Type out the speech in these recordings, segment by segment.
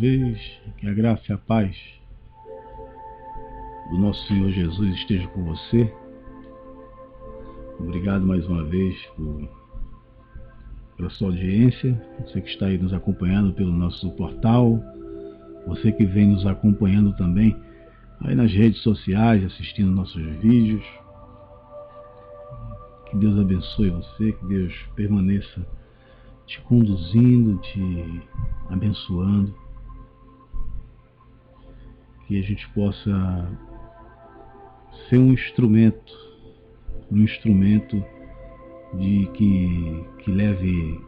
vez. Que a graça e a paz do nosso Senhor Jesus esteja com você. Obrigado mais uma vez pela sua audiência. Você que está aí nos acompanhando pelo nosso portal. Você que vem nos acompanhando também aí nas redes sociais, assistindo nossos vídeos. Que Deus abençoe você, que Deus permaneça te conduzindo, te abençoando. Que a gente possa ser um instrumento de que leve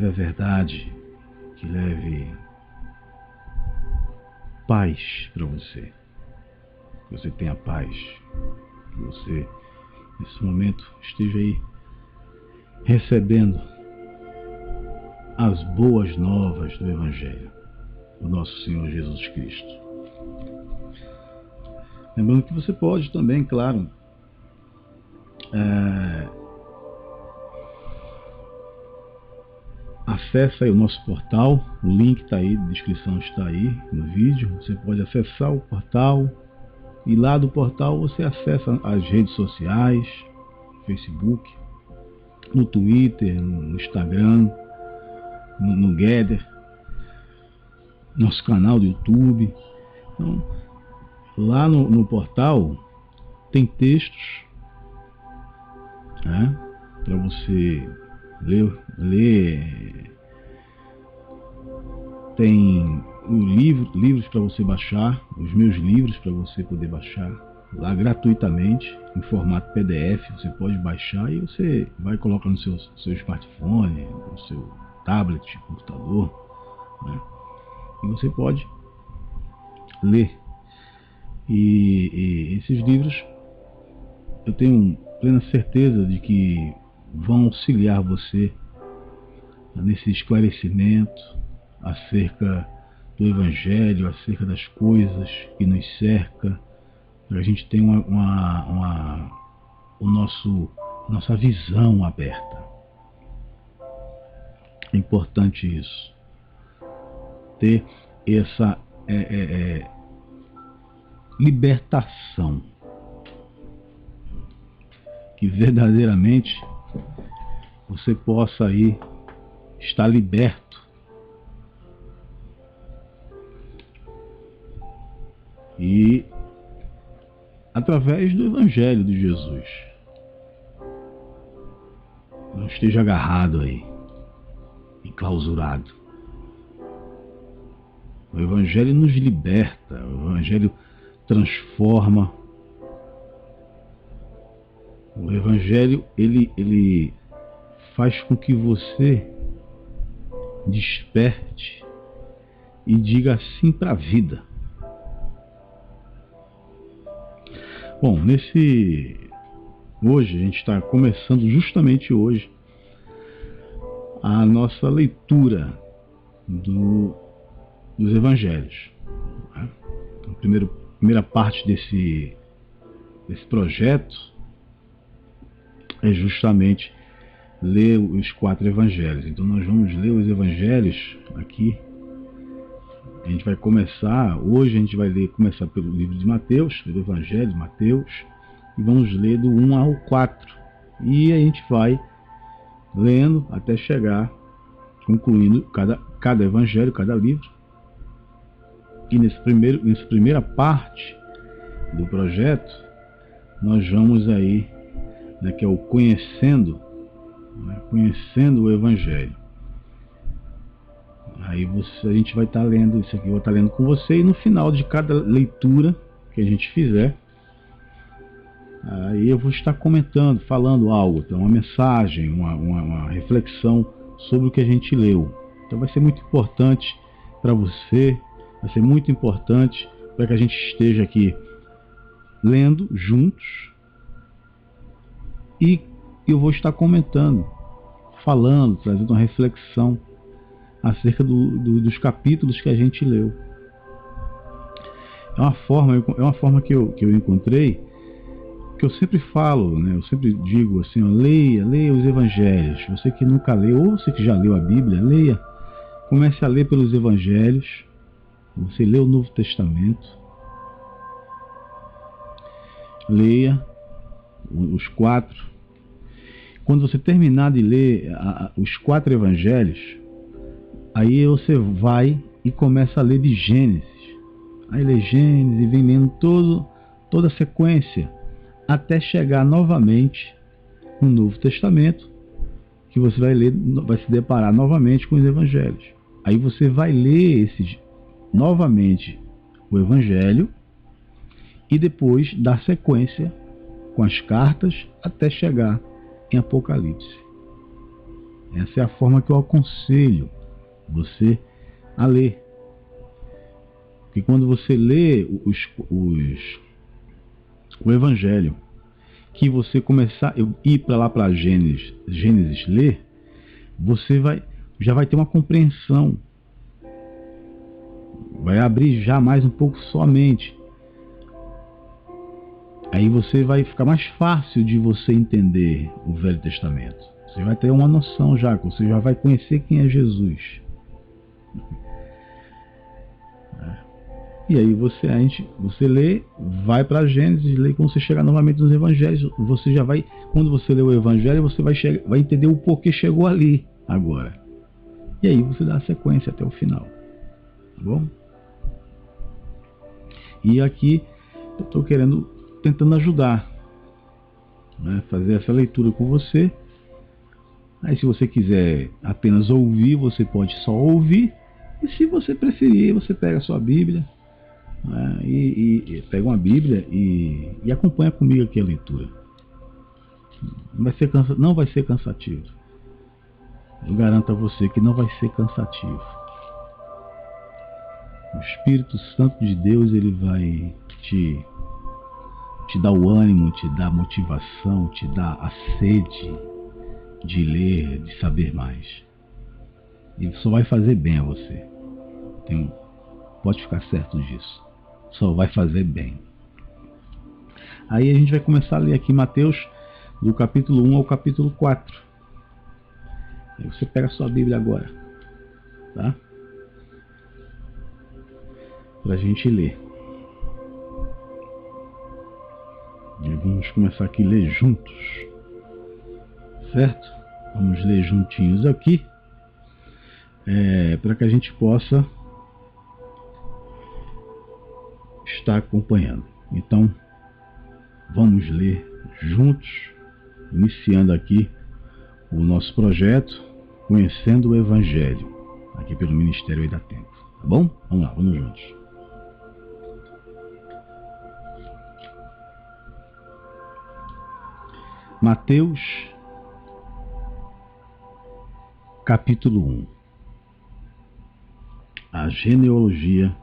a verdade, que leve paz para você. Que você tenha paz, que você nesse momento esteja aí recebendo as boas novas do Evangelho do nosso Senhor Jesus Cristo. Lembrando que você pode também, claro, acessa aí o nosso portal, o link está aí, a descrição está aí no vídeo. Você pode acessar o portal e lá do portal você acessa as redes sociais, Facebook, no Twitter, no Instagram, no Gather, nosso canal do YouTube. Então, lá no portal tem textos, né, para você ler. Tem livros para você baixar, os meus livros para você poder baixar lá gratuitamente, em formato PDF. Você pode baixar e você vai colocar no seu smartphone, no seu tablet, computador, né? E você pode ler. E esses livros, eu tenho plena certeza de que vão auxiliar você nesse esclarecimento acerca do Evangelho, acerca das coisas que nos cerca, para a gente ter nossa visão aberta. É importante isso. Ter essa libertação. Que verdadeiramente você possa aí estar liberto e através do Evangelho de Jesus. Não esteja agarrado aí, enclausurado. O Evangelho nos liberta, o Evangelho transforma. O Evangelho, ele faz com que você desperte e diga sim para a vida. Bom, hoje a gente está começando justamente hoje a nossa leitura dos Evangelhos. A primeira parte desse projeto é justamente ler os 4 Evangelhos. Então nós vamos ler os Evangelhos aqui. A gente vai começar, hoje a gente vai começar pelo livro de Mateus, pelo Evangelho de Mateus, e vamos ler do 1 ao 4. E a gente vai lendo até chegar, concluindo cada Evangelho, cada livro. E nessa primeira parte do projeto, nós vamos aí, que é o conhecendo o Evangelho. Aí a gente vai estar lendo isso aqui, eu vou estar lendo com você, e no final de cada leitura que a gente fizer, aí eu vou estar comentando, falando algo, então uma mensagem, uma reflexão sobre o que a gente leu. Então vai ser muito importante para você, vai ser muito importante para que a gente esteja aqui lendo juntos, e eu vou estar comentando, falando, trazendo uma reflexão acerca dos capítulos que a gente leu. É uma forma que eu encontrei, que eu sempre falo, né? Eu sempre digo assim, ó, leia os Evangelhos. Você que nunca leu, ou você que já leu a Bíblia, leia comece a ler pelos evangelhos. Você lê o Novo Testamento. Leia os 4. Quando você terminar de ler os 4 evangelhos, aí você vai e começa a ler de Gênesis. Aí lê Gênesis e vem lendo toda a sequência, até chegar novamente no Novo Testamento, que você vai ler, vai se deparar novamente com os evangelhos. Aí você vai ler novamente o evangelho e depois dar sequência com as cartas até chegar em Apocalipse. Essa é a forma que eu aconselho você a ler. Porque quando você lê o evangelho, que você começar a ir para lá para Gênesis ler, você já vai ter uma compreensão. Vai abrir já mais um pouco sua mente. Aí você vai ficar mais fácil de você entender o Velho Testamento. Você vai ter uma noção já, você já vai conhecer quem é Jesus. E aí você lê, vai para Gênesis, lê, quando você chegar novamente nos Evangelhos, você já vai, quando você lê o Evangelho, você vai entender o porquê chegou ali agora. E aí você dá a sequência até o final. Tá bom? E aqui eu estou tentando ajudar, né? Fazer essa leitura com você. Aí se você quiser apenas ouvir, você pode só ouvir. E se você preferir, você pega a sua Bíblia, né? E pega uma Bíblia e acompanha comigo aqui a leitura. Não vai ser cansativo. Eu garanto a você que não vai ser cansativo. O Espírito Santo de Deus, ele vai te dar o ânimo, te dar a motivação, te dar a sede de ler, de saber mais. E só vai fazer bem a você. Pode ficar certo disso. Só vai fazer bem. Aí a gente vai começar a ler aqui Mateus, do capítulo 1 ao capítulo 4. Aí você pega a sua Bíblia agora, tá? Pra gente ler. E vamos começar aqui a ler juntos. Certo? Vamos ler juntinhos aqui. Para que a gente possa estar acompanhando. Então, vamos ler juntos, iniciando aqui o nosso projeto, Conhecendo o Evangelho, aqui pelo Ministério Aí da Tempo. Tá bom? Vamos lá, vamos juntos. Mateus, capítulo 1. A genealogia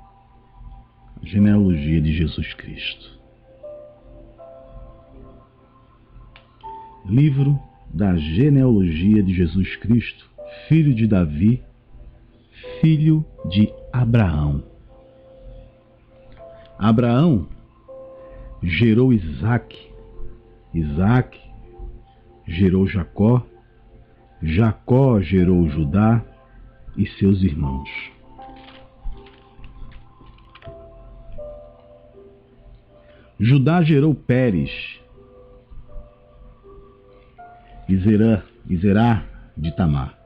de Jesus Cristo. Livro da genealogia de Jesus Cristo, filho de Davi, filho de Abraão. Abraão gerou Isaque. Isaque gerou Jacó. Jacó gerou Judá e seus irmãos. Judá gerou Pérez e Zerá de Tamar.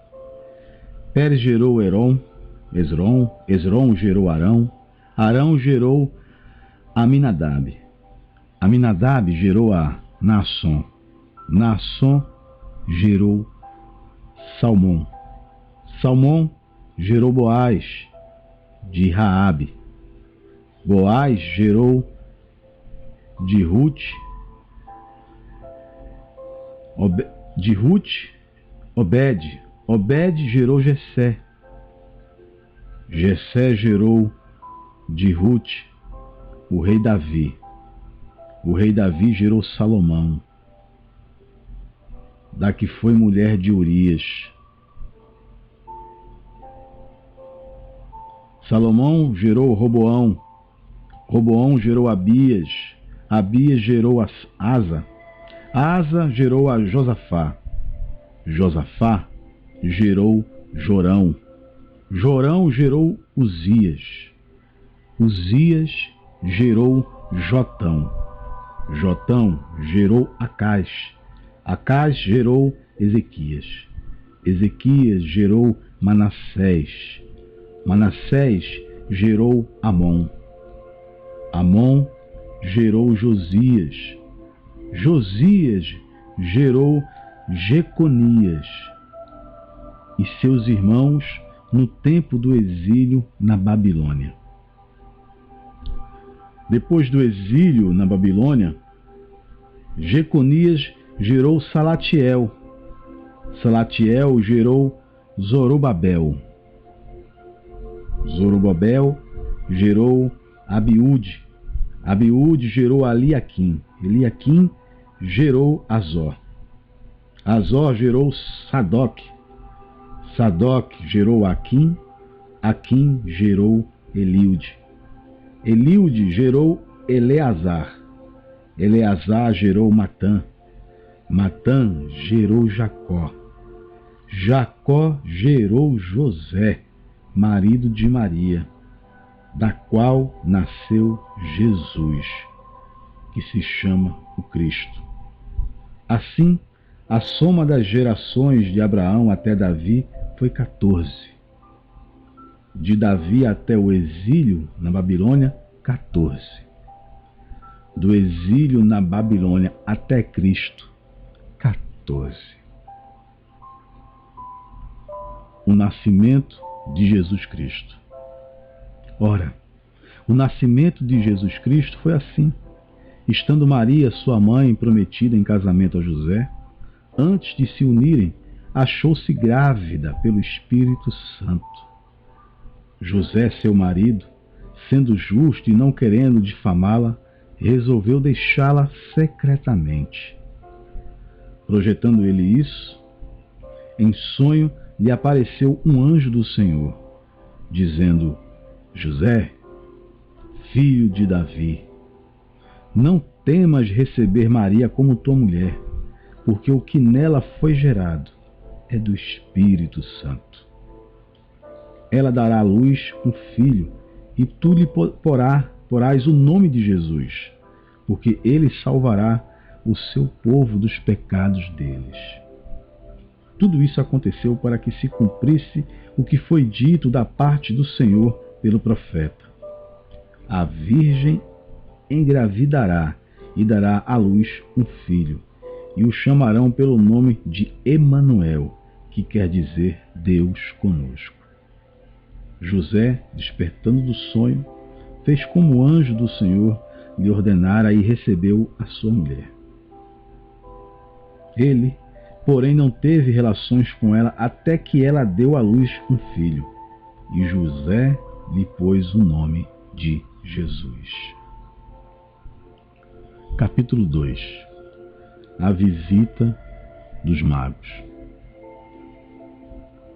Pérez gerou Esrom gerou Arão. Arão gerou Aminadab. Aminadab gerou a Naasson. Naasson gerou Salmão. Salmão gerou Boaz de Raabe. Boaz gerou de Ruth, Obed. Obed gerou Jessé. Jessé gerou de Ruth o rei Davi. O rei Davi gerou Salomão, da que foi mulher de Urias. Salomão gerou Roboão. Roboão gerou Abias. Abias gerou Asa. Asa gerou a Josafá. Josafá gerou Jorão. Jorão gerou Uzias. Uzias gerou Jotão. Jotão gerou Acás. Acás gerou Ezequias. Ezequias gerou Manassés. Manassés gerou Amon. Amon gerou Josias. Josias gerou Jeconias e seus irmãos no tempo do exílio na Babilônia. Depois do exílio na Babilônia, Jeconias gerou Salatiel. Salatiel gerou Zorobabel. Zorobabel gerou Abiúde. Abiúde gerou Eliaquim. Eliaquim gerou Azor. Azor gerou Sadoc. Sadoc gerou Aquim. Aquim gerou Eliude. Eliude gerou Eleazar. Eleazar gerou Matã. Matã gerou Jacó. Jacó gerou José, marido de Maria, da qual nasceu Jesus, que se chama o Cristo. Assim, a soma das gerações de Abraão até Davi foi 14. De Davi até o exílio na Babilônia, 14. Do exílio na Babilônia até Cristo, 14. O nascimento de Jesus Cristo. Ora, o nascimento de Jesus Cristo foi assim. Estando Maria, sua mãe, prometida em casamento a José, antes de se unirem, achou-se grávida pelo Espírito Santo. José, seu marido, sendo justo e não querendo difamá-la, resolveu deixá-la secretamente. Projetando ele isso, em sonho lhe apareceu um anjo do Senhor, dizendo: José, filho de Davi, não temas receber Maria como tua mulher, porque o que nela foi gerado é do Espírito Santo. Ela dará à luz um filho, e tu lhe porás o nome de Jesus, porque ele salvará o seu povo dos pecados deles. Tudo isso aconteceu para que se cumprisse o que foi dito da parte do Senhor pelo profeta. A virgem engravidará e dará à luz um filho, e o chamarão pelo nome de Emanuel, que quer dizer Deus conosco. José, despertando do sonho, fez como o anjo do Senhor lhe ordenara e recebeu a sua mulher. Ele, porém, não teve relações com ela até que ela deu à luz um filho, e José lhe pôs o nome de Jesus. Capítulo 2. A visita dos magos.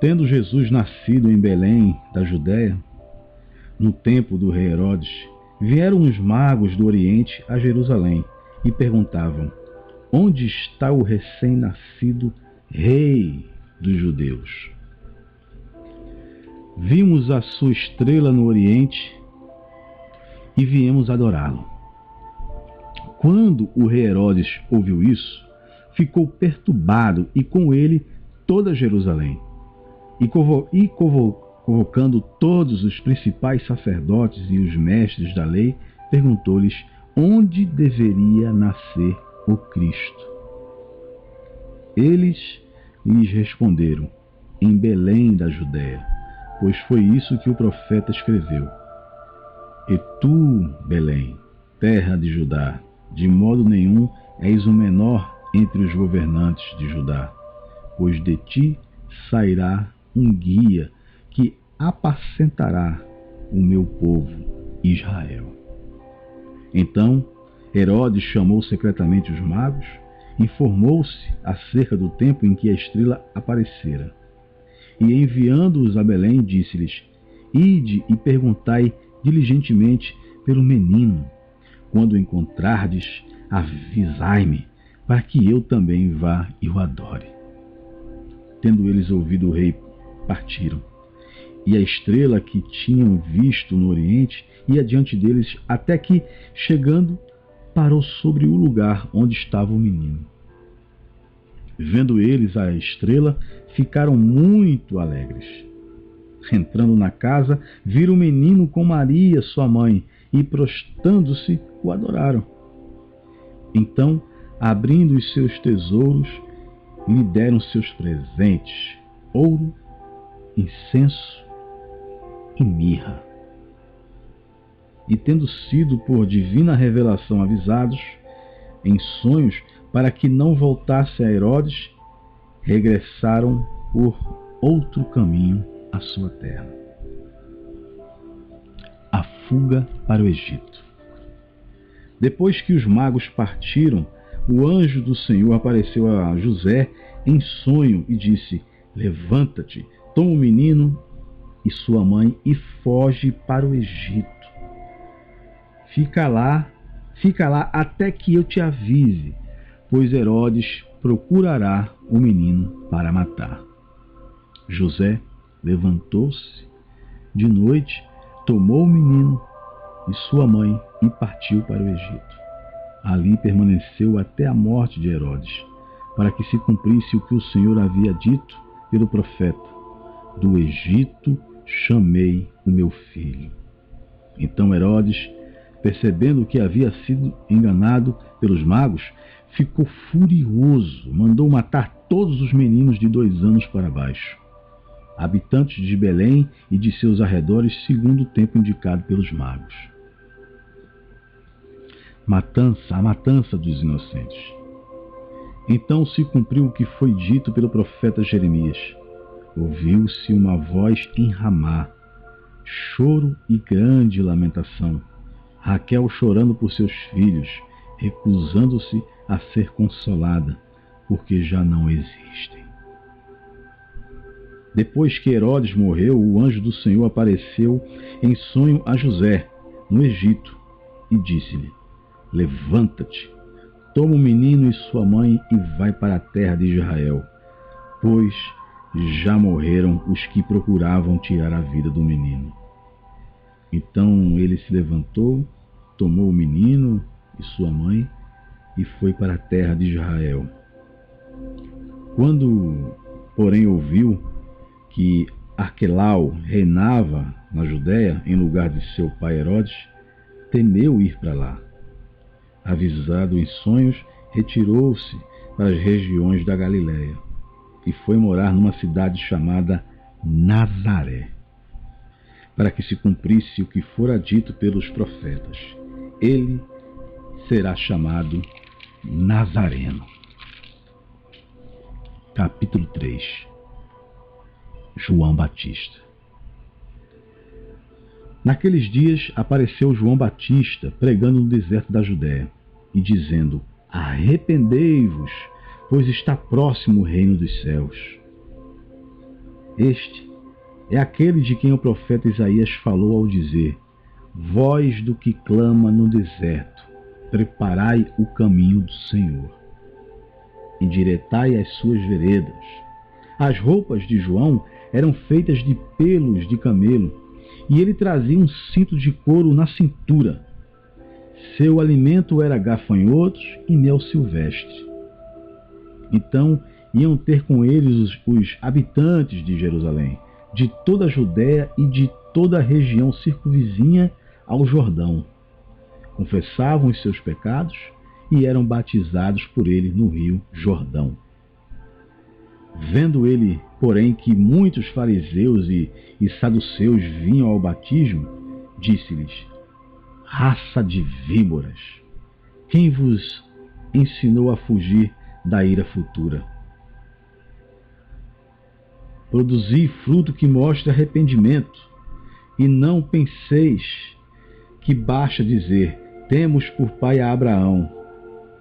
Tendo Jesus nascido em Belém, da Judéia, no tempo do rei Herodes, vieram os magos do Oriente a Jerusalém e perguntavam: onde está o recém-nascido rei dos judeus? Vimos a sua estrela no Oriente e viemos adorá-lo. Quando o rei Herodes ouviu isso, ficou perturbado, e com ele toda Jerusalém. E convocando todos os principais sacerdotes e os mestres da lei, perguntou-lhes onde deveria nascer o Cristo. Eles lhes responderam: em Belém da Judéia, pois foi isso que o profeta escreveu. E tu, Belém, terra de Judá, de modo nenhum és o menor entre os governantes de Judá, pois de ti sairá um guia que apacentará o meu povo Israel. Então Herodes chamou secretamente os magos, informou-se acerca do tempo em que a estrela aparecera. E enviando-os a Belém, disse-lhes: ide e perguntai diligentemente pelo menino. Quando o encontrardes, avisai-me, para que eu também vá e o adore. Tendo eles ouvido o rei, partiram. e a estrela que tinham visto no oriente ia diante deles, até que, chegando, parou sobre o lugar onde estava o menino. Vendo eles a estrela, ficaram muito alegres. Entrando na casa, viram o menino com Maria, sua mãe, e, prostrando-se, o adoraram. Então, abrindo os seus tesouros, lhe deram seus presentes: ouro, incenso e mirra. E tendo sido por divina revelação avisados, em sonhos, para que não voltasse a Herodes, regressaram por outro caminho à sua terra. A fuga para o Egito. Depois que os magos partiram, o anjo do Senhor apareceu a José em sonho e disse: levanta-te, toma o menino e sua mãe e foge para o Egito. Fica lá até que eu te avise, pois Herodes procurará o menino para matar. José levantou-se de noite, tomou o menino e sua mãe e partiu para o Egito. Ali permaneceu até a morte de Herodes, para que se cumprisse o que o Senhor havia dito pelo profeta: do Egito chamei o meu filho. Então Herodes, percebendo que havia sido enganado pelos magos, ficou furioso, mandou matar todos os meninos de 2 anos para baixo, habitantes de Belém e de seus arredores, segundo o tempo indicado pelos magos. A matança dos inocentes. Então se cumpriu o que foi dito pelo profeta Jeremias. Ouviu-se uma voz em Ramá, choro e grande lamentação, Raquel chorando por seus filhos, recusando-se a ser consolada, porque já não existem. Depois que Herodes morreu, o anjo do Senhor apareceu em sonho a José, no Egito, e disse-lhe: levanta-te, toma o menino e sua mãe e vai para a terra de Israel, pois já morreram os que procuravam tirar a vida do menino. Então ele se levantou, tomou o menino e sua mãe e foi para a terra de Israel. Quando, porém, ouviu que Arquelau reinava na Judéia em lugar de seu pai Herodes, temeu ir para lá. Avisado em sonhos, retirou-se para as regiões da Galiléia e foi morar numa cidade chamada Nazaré, para que se cumprisse o que fora dito pelos profetas: ele será chamado Nazareno. Capítulo 3. João Batista. Naqueles dias apareceu João Batista pregando no deserto da Judéia e dizendo: arrependei-vos, pois está próximo o reino dos céus. Este é aquele de quem o profeta Isaías falou ao dizer: voz do que clama no deserto, preparai o caminho do Senhor, endireitai as suas veredas. As roupas de João eram feitas de pelos de camelo, e ele trazia um cinto de couro na cintura. Seu alimento era gafanhotos e mel silvestre. Então iam ter com eles os habitantes de Jerusalém, de toda a Judéia e de toda a região circunvizinha ao Jordão. Confessavam os seus pecados e eram batizados por ele no rio Jordão. Vendo ele, porém, que muitos fariseus e saduceus vinham ao batismo, disse-lhes: raça de víboras, quem vos ensinou a fugir da ira futura? Produzi fruto que mostre arrependimento, e não penseis que basta dizer: temos por pai a Abraão.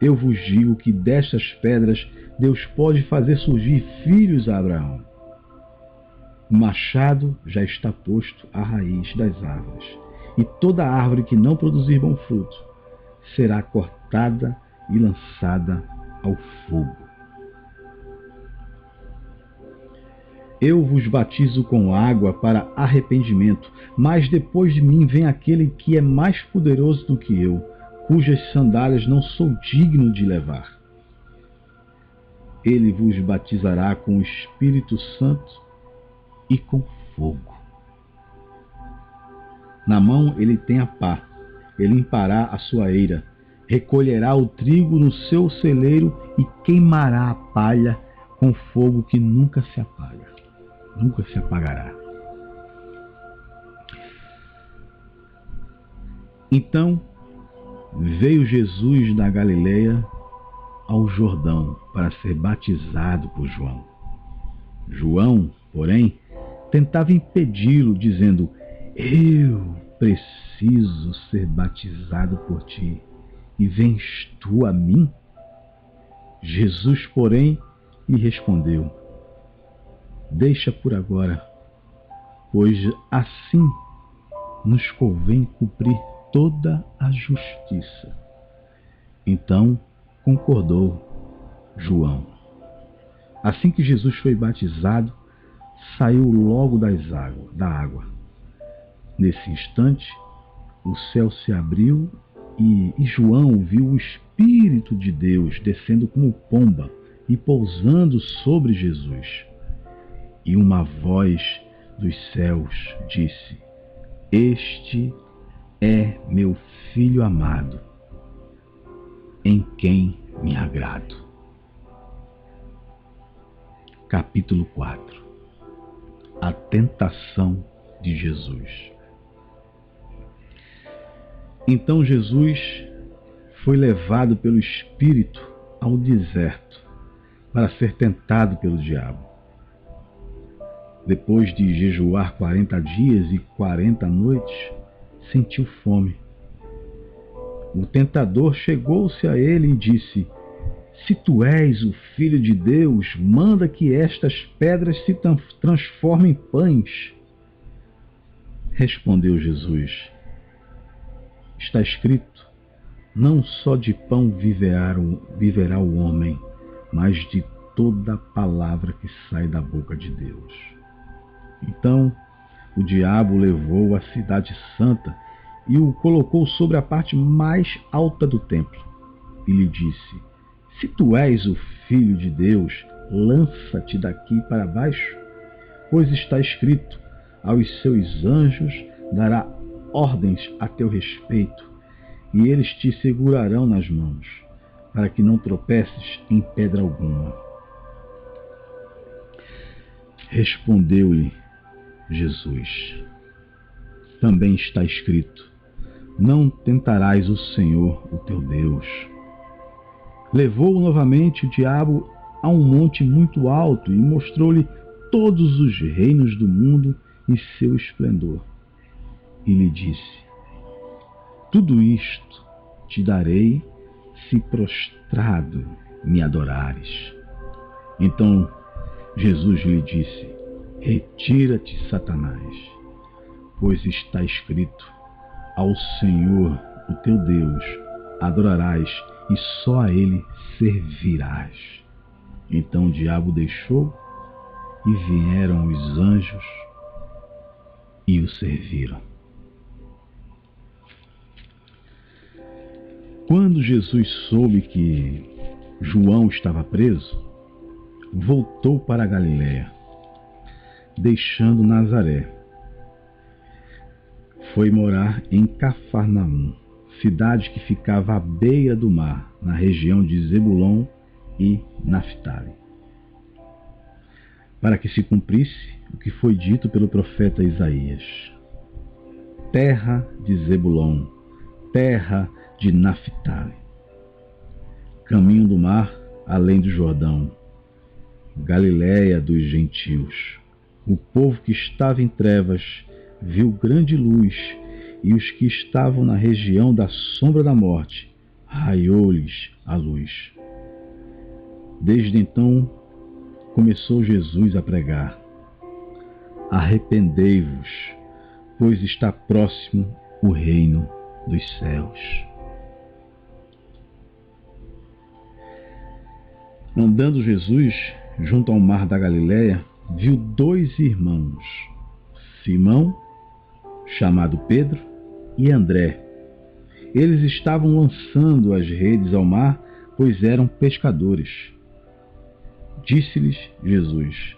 Eu vos digo que destas pedras Deus pode fazer surgir filhos a Abraão. O machado já está posto à raiz das árvores, e toda árvore que não produzir bom fruto será cortada e lançada ao fogo. Eu vos batizo com água para arrependimento, mas depois de mim vem aquele que é mais poderoso do que eu, cujas sandálias não sou digno de levar. Ele vos batizará com o Espírito Santo e com fogo. Na mão ele tem a pá, ele limpará a sua eira, recolherá o trigo no seu celeiro e queimará a palha com fogo que nunca se apaga, nunca se apagará. Então veio Jesus da Galileia ao Jordão para ser batizado por João. João, porém, tentava impedi-lo, dizendo: Eu preciso ser batizado por ti, e vens tu a mim? Jesus, porém, lhe respondeu: Deixa por agora, pois assim nos convém cumprir toda a justiça. Então concordou João. Assim que Jesus foi batizado, saiu logo da água. Nesse instante, o céu se abriu e João viu o Espírito de Deus descendo como pomba e pousando sobre Jesus. E uma voz dos céus disse: Este é meu Filho amado, em quem me agrado. Capítulo 4. A tentação de Jesus. Então Jesus foi levado pelo Espírito ao deserto para ser tentado pelo diabo. Depois de jejuar 40 dias e 40 noites, sentiu fome. O tentador chegou-se a ele e disse: Se tu és o Filho de Deus, manda que estas pedras se transformem em pães. Respondeu Jesus: Está escrito: Não só de pão viverá o homem, mas de toda palavra que sai da boca de Deus. Então o diabo levou a cidade santa e o colocou sobre a parte mais alta do templo. E lhe disse: Se tu és o Filho de Deus, lança-te daqui para baixo, pois está escrito: Aos seus anjos dará ordens a teu respeito, e eles te segurarão nas mãos, para que não tropeces em pedra alguma. Respondeu-lhe Jesus: Também está escrito: Não tentarás o Senhor, o teu Deus. Levou-o novamente o diabo a um monte muito alto e mostrou-lhe todos os reinos do mundo e seu esplendor. E lhe disse: Tudo isto te darei se prostrado me adorares. Então Jesus lhe disse: Retira-te, Satanás, pois está escrito: Ao Senhor, o teu Deus, adorarás e só a ele servirás. Então o diabo deixou e vieram os anjos e o serviram. Quando Jesus soube que João estava preso, voltou para a Galileia, deixando Nazaré. Foi morar em Cafarnaum, cidade que ficava à beira do mar, na região de Zebulon e Naftali, para que se cumprisse o que foi dito pelo profeta Isaías: Terra de Zebulon, terra de Naftali, caminho do mar além do Jordão, Galileia dos gentios. O povo que estava em trevas viu grande luz, e os que estavam na região da sombra da morte, raiou-lhes a luz. Desde então começou Jesus a pregar: Arrependei-vos, pois está próximo o reino dos céus. Andando Jesus junto ao mar da Galileia, viu 2 irmãos, Simão, chamado Pedro, e André. Eles estavam lançando as redes ao mar, pois eram pescadores. Disse-lhes Jesus: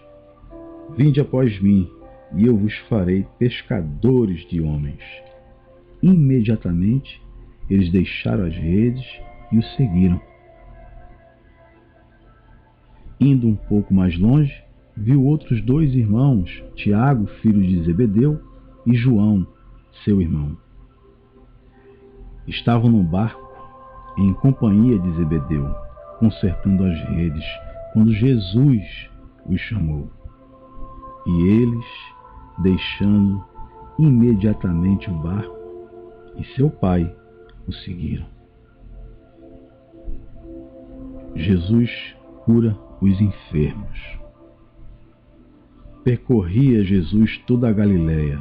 Vinde após mim, e eu vos farei pescadores de homens. Imediatamente, eles deixaram as redes e o seguiram. Indo um pouco mais longe, viu outros 2 irmãos, Tiago, filho de Zebedeu, e João, seu irmão. Estavam no barco, em companhia de Zebedeu, consertando as redes, quando Jesus os chamou. E eles, deixando imediatamente o barco e seu pai, o seguiram. Jesus cura os enfermos. Percorria Jesus toda a Galiléia,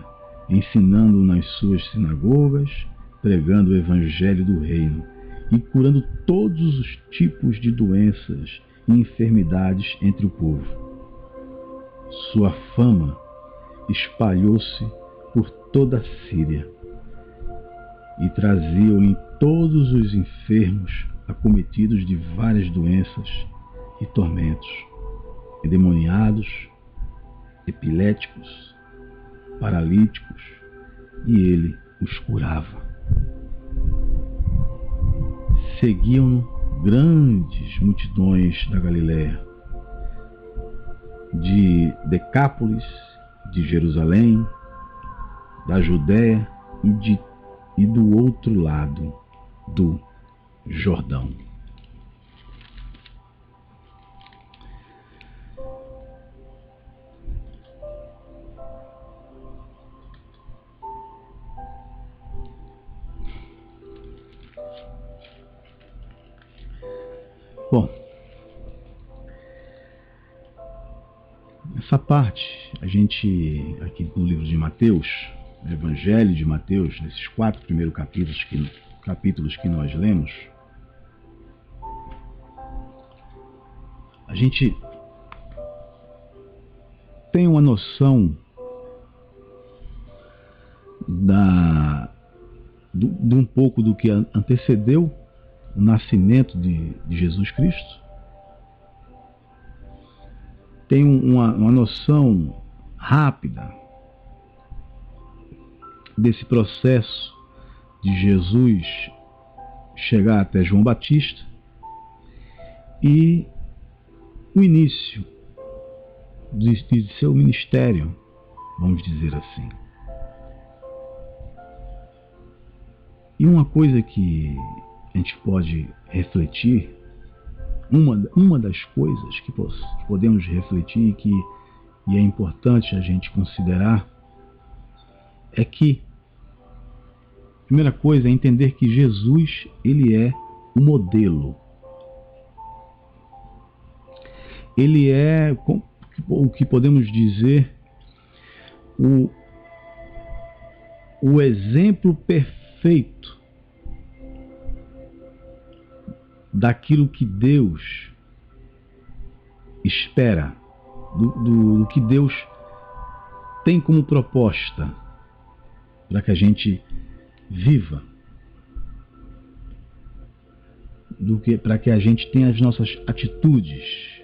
ensinando nas suas sinagogas, pregando o evangelho do reino e curando todos os tipos de doenças e enfermidades entre o povo. Sua fama espalhou-se por toda a Síria e traziam-lhe todos os enfermos acometidos de várias doenças e tormentos, endemoniados, epiléticos, paralíticos, e ele os curava. Seguiam-no grandes multidões da Galiléia, de Decápolis, de Jerusalém, da Judéia e do outro lado do Jordão. Bom, essa parte, a gente, aqui no livro de Mateus, no Evangelho de Mateus, nesses 4 primeiros capítulos que nós lemos, a gente tem uma noção de um pouco do que antecedeu o nascimento de Jesus Cristo. Tem uma noção rápida desse processo de Jesus chegar até João Batista e o início de seu ministério, vamos dizer assim. E uma coisa que a gente pode refletir, uma das coisas que podemos refletir e é importante a gente considerar, é que a primeira coisa é entender que Jesus, ele é o modelo. Ele é o que podemos dizer o exemplo perfeito daquilo que Deus espera, do que Deus tem como proposta para que a gente viva, para que a gente tenha as nossas atitudes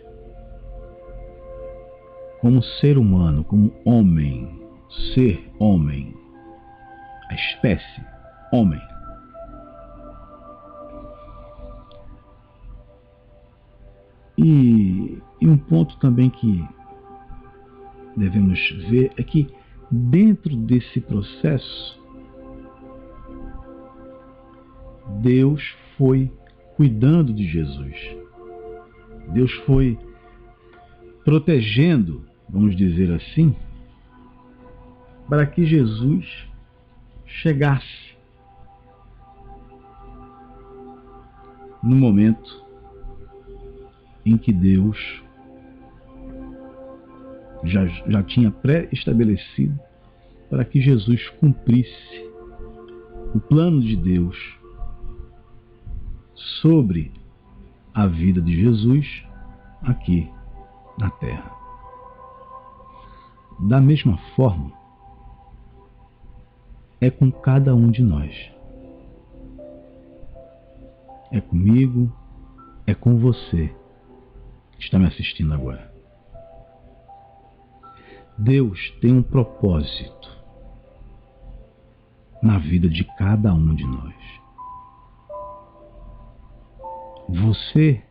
como ser humano, como homem, ser homem, a espécie homem. E um ponto também que devemos ver é que dentro desse processo, Deus foi cuidando de Jesus. Deus foi protegendo, vamos dizer assim, para que Jesus chegasse no momento em que Deus já tinha pré-estabelecido para que Jesus cumprisse o plano de Deus sobre a vida de Jesus aqui na Terra. Da mesma forma, é com cada um de nós. É comigo, é com você que está me assistindo agora. Deus tem um propósito na vida de cada um de nós. Você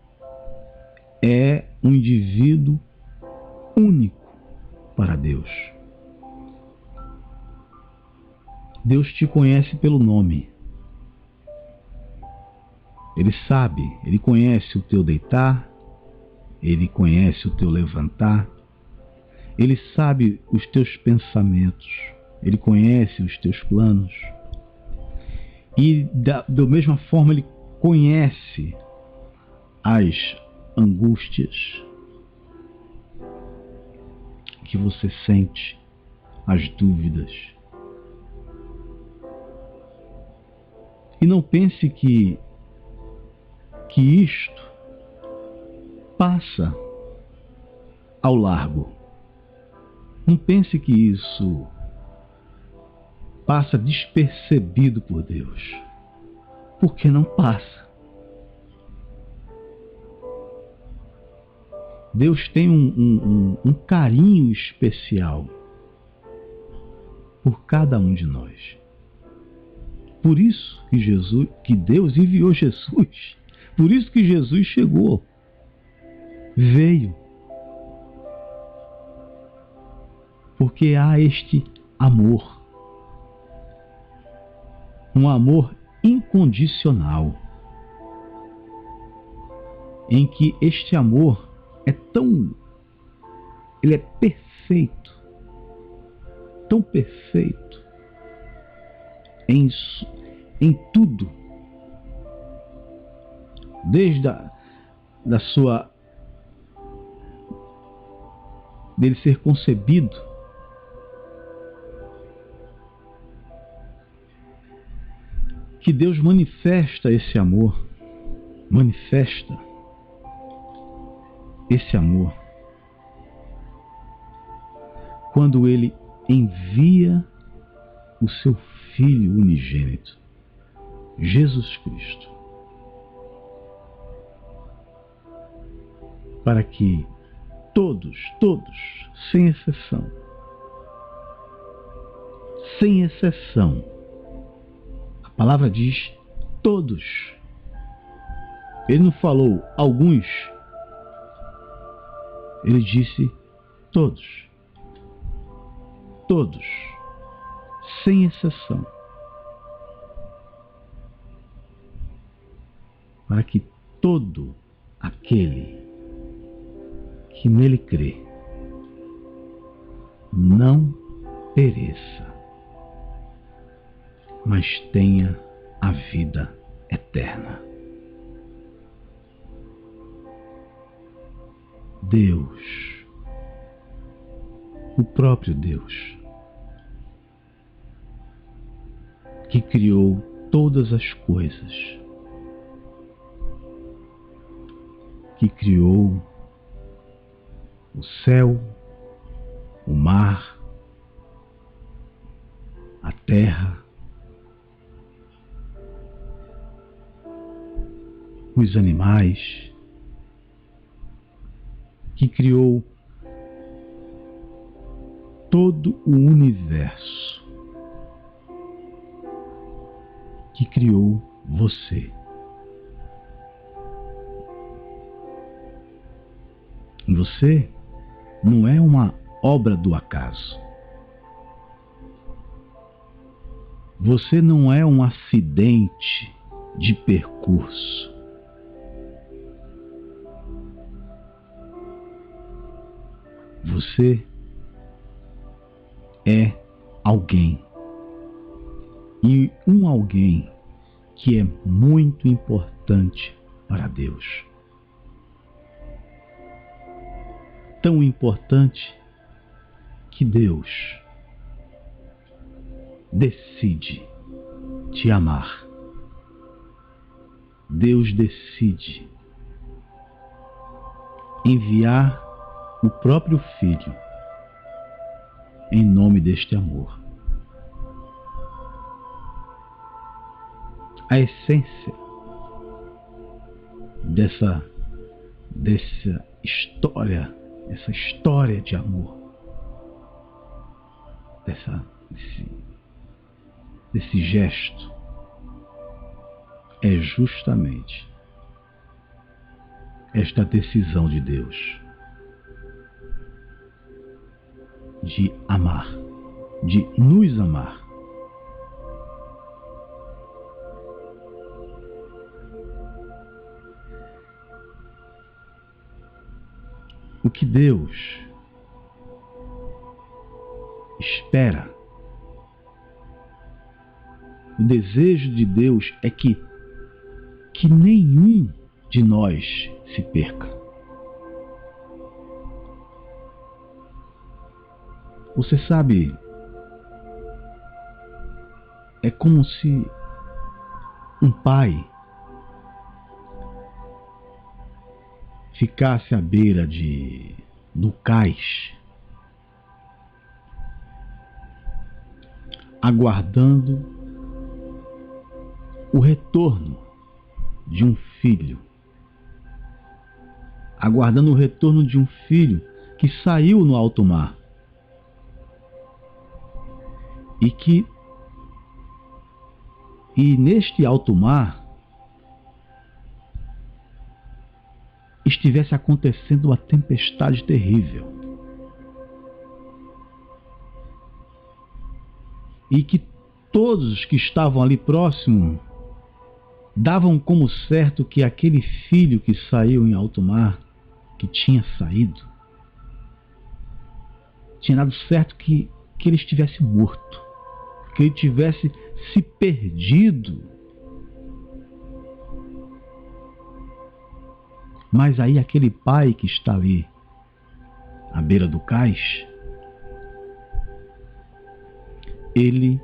é um indivíduo único para Deus. Deus te conhece pelo nome. Ele sabe, Ele conhece o teu deitar, Ele conhece o teu levantar, Ele sabe os teus pensamentos, Ele conhece os teus planos. E da mesma forma Ele conhece as angústias que você sente, as dúvidas. E não pense que isto passa ao largo. Não pense que isso passa despercebido por Deus, porque não passa. Deus tem um carinho especial por cada um de nós. Por isso que Deus enviou Jesus. Por isso que Jesus chegou, veio. Porque há este amor. Um amor incondicional. Em que este amor ele é perfeito. Tão perfeito. Em tudo. Desde dele ser concebido, que Deus manifesta esse amor, quando Ele envia o seu Filho unigênito, Jesus Cristo, para que todos, sem exceção, a palavra diz todos. Ele não falou alguns, ele disse todos, sem exceção, para que todo aquele que nele crê não pereça, mas tenha a vida eterna. Deus, o próprio Deus, que criou todas as coisas, que criou o céu, o mar, a terra, os animais, que criou todo o universo, que criou você. Você não é uma obra do acaso. Você não é um acidente de percurso. Você é alguém. E um alguém que é muito importante para Deus. Tão importante que Deus decide te amar. Deus decide enviar o próprio Filho em nome deste amor. A essência dessa história, essa história de amor, desse gesto, é justamente esta decisão de Deus de amar, de nos amar. O que Deus espera, o desejo de Deus é que nenhum de nós se perca. Você sabe, é como se um pai ficasse à beira do cais, aguardando o retorno de um filho, aguardando o retorno de um filho que saiu no alto mar e neste alto mar estivesse acontecendo uma tempestade terrível e que todos que estavam ali próximo davam como certo que aquele filho que saiu em alto mar, que tinha saído, tinha dado certo que ele estivesse morto, que ele tivesse se perdido. Mas aí aquele pai que está ali à beira do cais, ele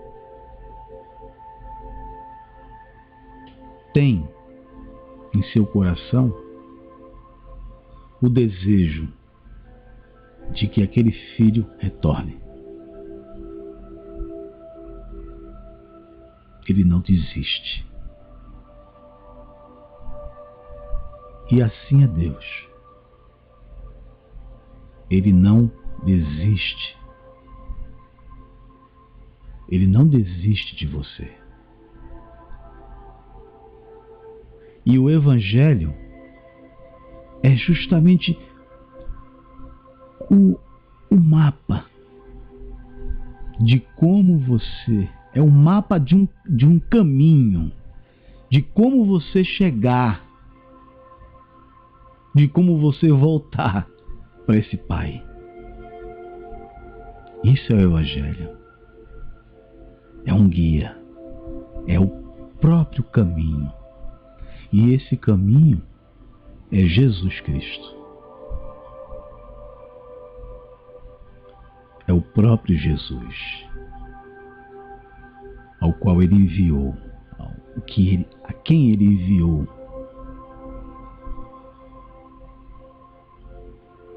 tem em seu coração o desejo de que aquele filho retorne. Ele não desiste. E assim é Deus. Ele não desiste. Ele não desiste de você. E o Evangelho é justamente o mapa de como você... É o mapa de um caminho, de como você chegar, de como você voltar para esse Pai. Isso é o Evangelho. É um guia. É o próprio caminho. E esse caminho é Jesus Cristo. É o próprio Jesus, ao qual Ele enviou, a quem Ele enviou,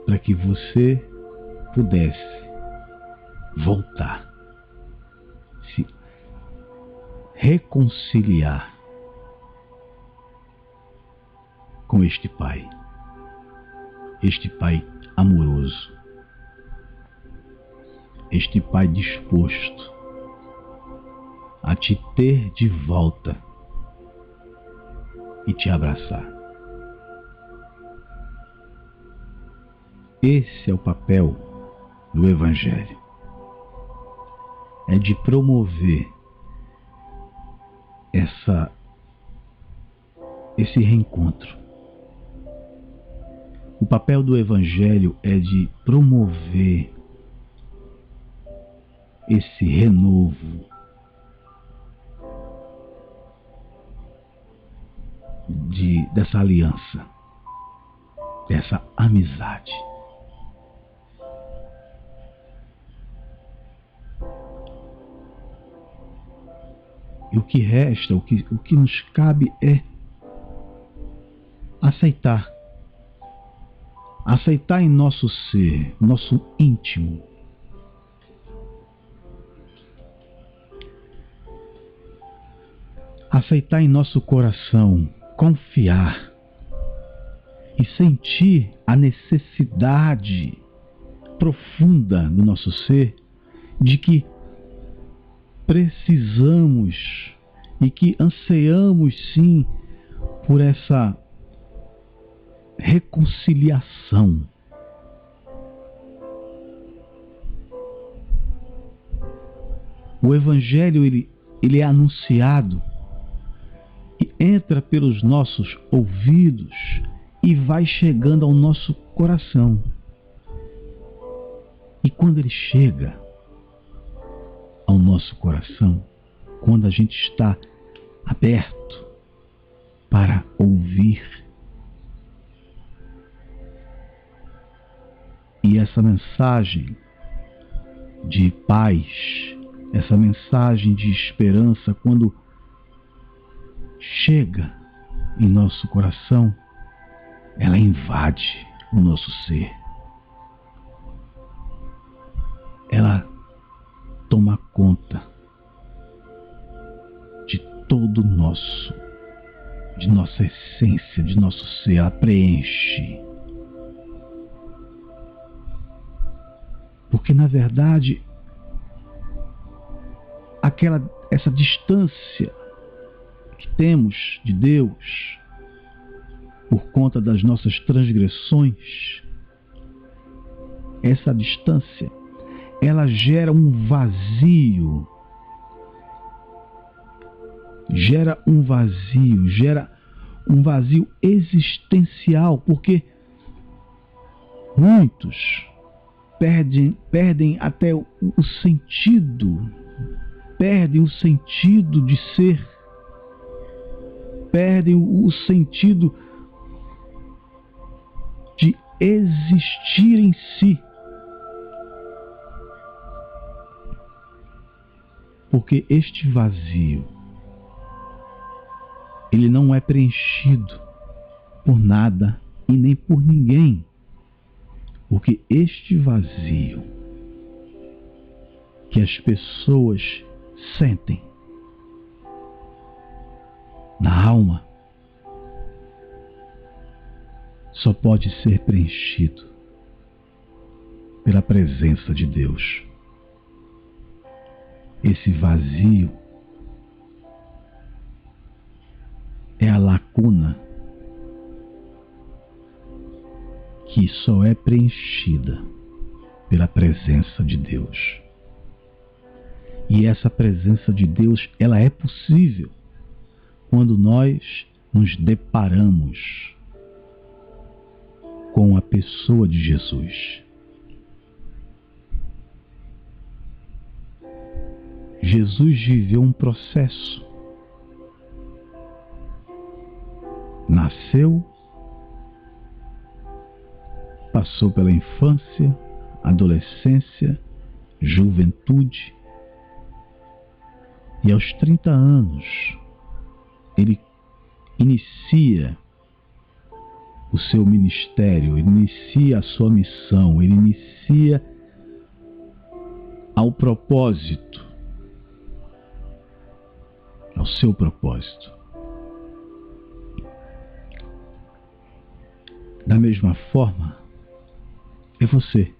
para que você pudesse voltar, se reconciliar com este Pai amoroso, este Pai disposto a te ter de volta e te abraçar. Esse é o papel do Evangelho. É de promover esse reencontro. O papel do Evangelho é de promover esse renovo dessa aliança, dessa amizade. E o que resta, o que nos cabe é aceitar em nosso ser, nosso íntimo, aceitar em nosso coração, confiar e sentir a necessidade profunda do nosso ser de que precisamos e que anseiamos sim por essa reconciliação. O Evangelho ele é anunciado e entra pelos nossos ouvidos e vai chegando ao nosso coração. E quando ele chega ao nosso coração, quando a gente está aberto para ouvir, e essa mensagem de paz, essa mensagem de esperança, quando chega em nosso coração, ela invade o nosso ser. Ela toma conta de todo de nossa essência, de nosso ser, ela preenche. Porque na verdade, essa distância que temos de Deus por conta das nossas transgressões, essa distância, ela gera um vazio, gera um vazio existencial, porque muitos perdem até o sentido, perdem o sentido de ser, perdem o sentido de existir em si. Porque este vazio, ele não é preenchido por nada e nem por ninguém. Porque este vazio que as pessoas sentem na alma só pode ser preenchido pela presença de Deus. Esse vazio é a lacuna que só é preenchida pela presença de Deus. E essa presença de Deus, ela é possível quando nós nos deparamos com a pessoa de Jesus. Jesus viveu um processo. Nasceu, passou pela infância, adolescência, juventude, e aos 30 anos ele inicia o seu ministério, ele inicia a sua missão, ele inicia ao propósito, ao seu propósito. Da mesma forma, é você.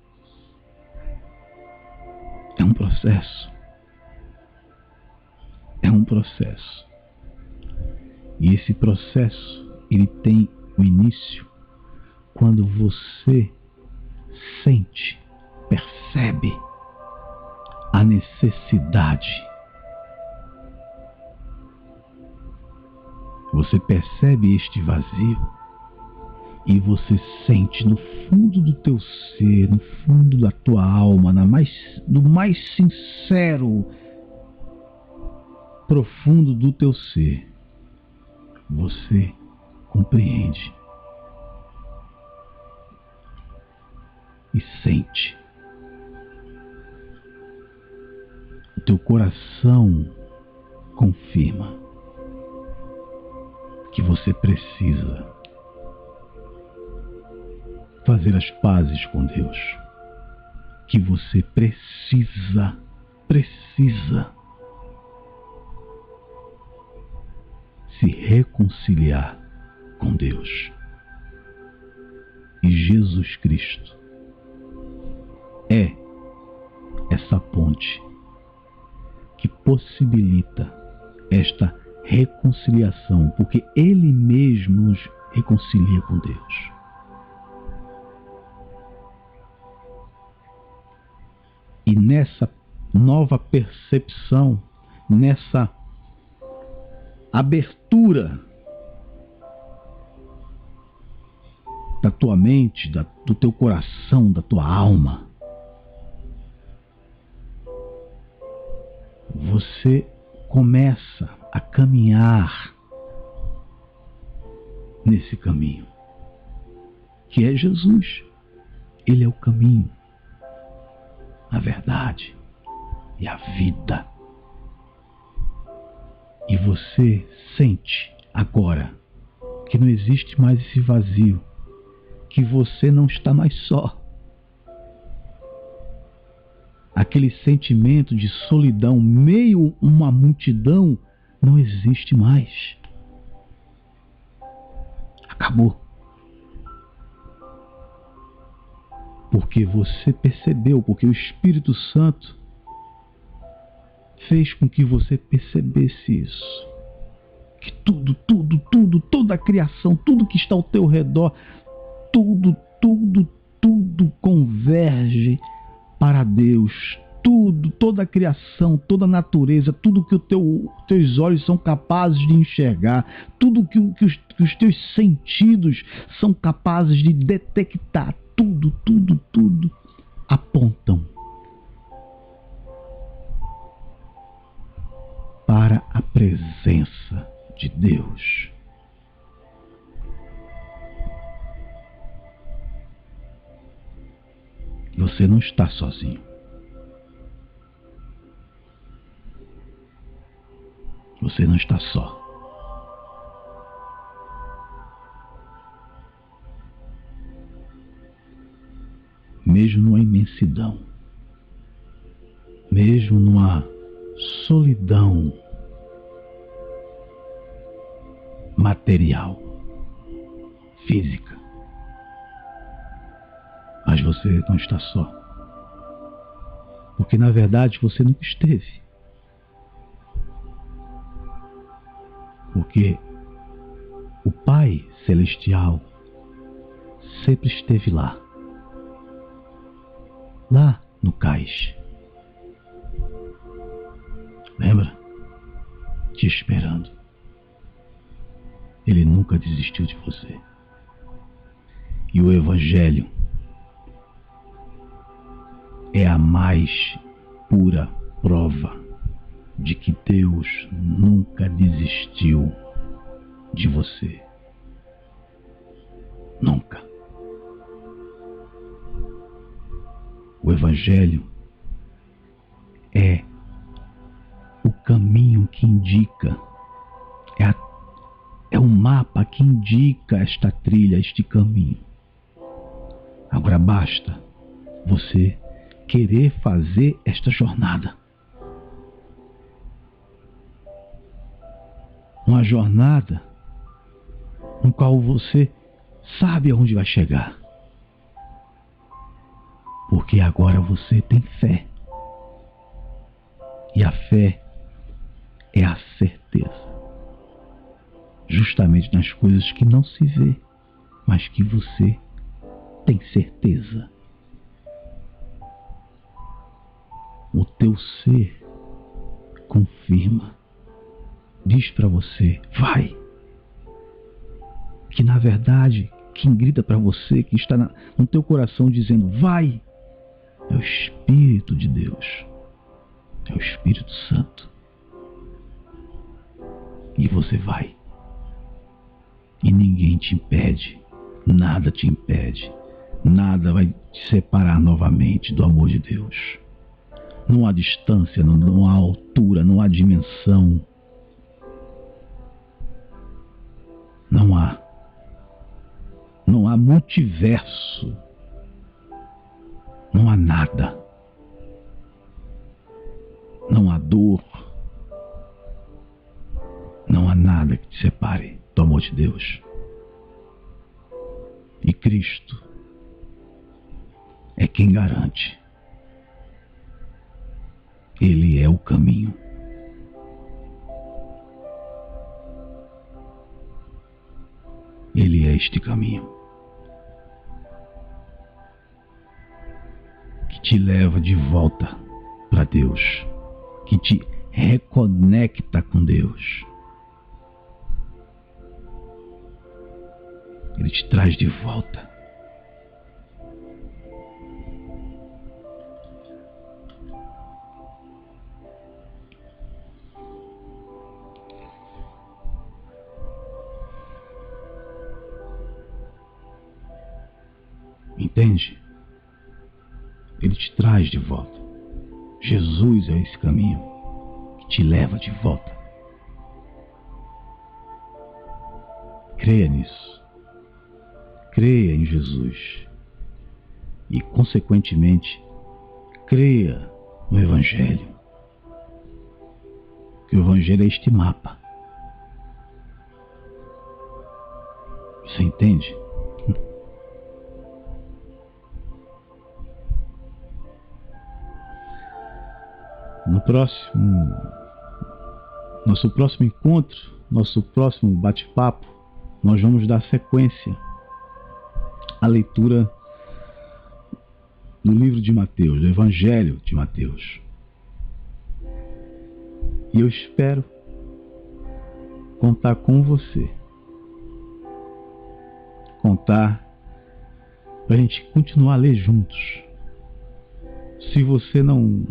É um processo. É um processo. E esse processo, ele tem o início quando você sente, percebe a necessidade. Você percebe este vazio e você sente no fundo do teu ser, no fundo da tua alma, no mais sincero, profundo do teu ser, você compreende e sente. O teu coração confirma que você precisa fazer as pazes com Deus, que você precisa reconciliar com Deus. E Jesus Cristo é essa ponte que possibilita esta reconciliação, porque Ele mesmo nos reconcilia com Deus. E nessa nova percepção, nessa abertura da tua mente, do teu coração, da tua alma, você começa a caminhar nesse caminho, que é Jesus. Ele é o caminho, a verdade e a vida. E você sente agora que não existe mais esse vazio, que você não está mais só. Aquele sentimento de solidão, meio uma multidão, não existe mais. Acabou. Porque você percebeu, porque o Espírito Santo fez com que você percebesse isso. Que tudo, toda a criação, tudo que está ao teu redor, tudo converge para Deus. Tudo, toda a criação, toda a natureza, tudo que teus olhos são capazes de enxergar, tudo que os teus sentidos são capazes de detectar, tudo apontam para a presença de Deus. Você não está sozinho. Você não está só. Mesmo numa imensidão, mesmo numa solidão material, física, mas você não está só. Porque na verdade você nunca esteve. Porque o Pai Celestial sempre esteve lá no cais. Lembra? Te esperando. Ele nunca desistiu de você. E o Evangelho é a mais pura prova de que Deus nunca desistiu de você. Nunca. O Evangelho é o caminho que indica, é o mapa que indica esta trilha, este caminho. Agora basta você querer fazer esta jornada. Uma jornada no qual você sabe aonde vai chegar. Porque agora você tem fé. E a fé é a certeza. Justamente nas coisas que não se vê, mas que você tem certeza. O teu ser confirma. Diz para você, vai. Que na verdade, quem grita para você, que está no teu coração dizendo, vai, é o Espírito de Deus. É o Espírito Santo. E você vai. E ninguém te impede. Nada te impede. Nada vai te separar novamente do amor de Deus. Não há distância, não há altura, não há dimensão. Não há multiverso. Não há nada. Não há dor. Não há nada que te separe. é quem garante. Ele é o caminho. Ele é este caminho que te leva de volta para Deus, que te reconecta com Deus. Ele te traz de volta. Entende? Ele te traz de volta. Jesus é esse caminho que te leva de volta. Creia nisso. Creia em Jesus. E, consequentemente, creia no Evangelho. Que o Evangelho é este mapa. Você entende? Nosso próximo encontro, nosso próximo bate-papo, nós vamos dar sequência à leitura do livro de Mateus, do Evangelho de Mateus. E eu espero contar com você. Contar para a gente continuar a ler juntos. Se você não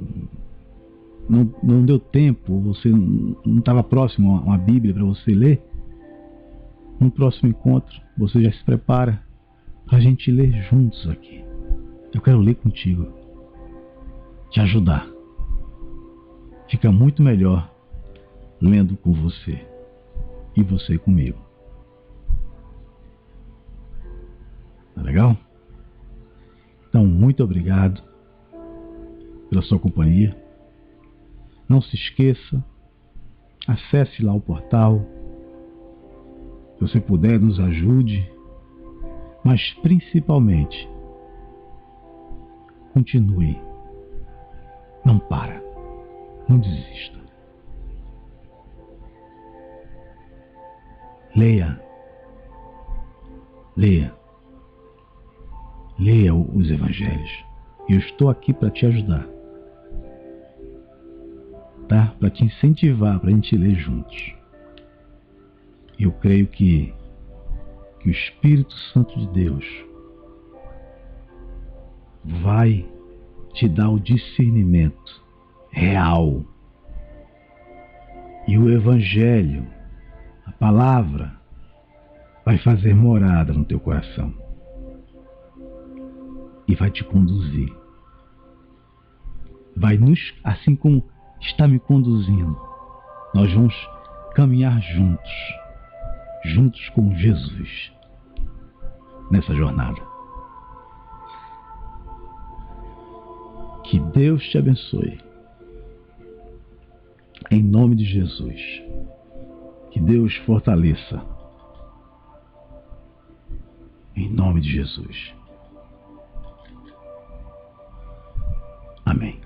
deu tempo, você não estava próximo a uma Bíblia para você ler, no próximo encontro você já se prepara para a gente ler juntos aqui. Eu quero ler contigo, te ajudar. Fica muito melhor lendo com você e você comigo. Tá legal? Então, muito obrigado pela sua companhia. Não se esqueça, acesse lá o portal. Se você puder, nos ajude. Mas principalmente, continue. Não para. Não desista. Leia. Leia. Leia os Evangelhos. Eu estou aqui para te ajudar. Tá? Para te incentivar, para a gente ler juntos. Eu creio que o Espírito Santo de Deus vai te dar o discernimento real. E o Evangelho, a palavra, vai fazer morada no teu coração. E vai te conduzir. Vai nos, assim como está me conduzindo, nós vamos caminhar juntos com Jesus, nessa jornada. Que Deus te abençoe. Em nome de Jesus. Que Deus fortaleça. Em nome de Jesus. Amém.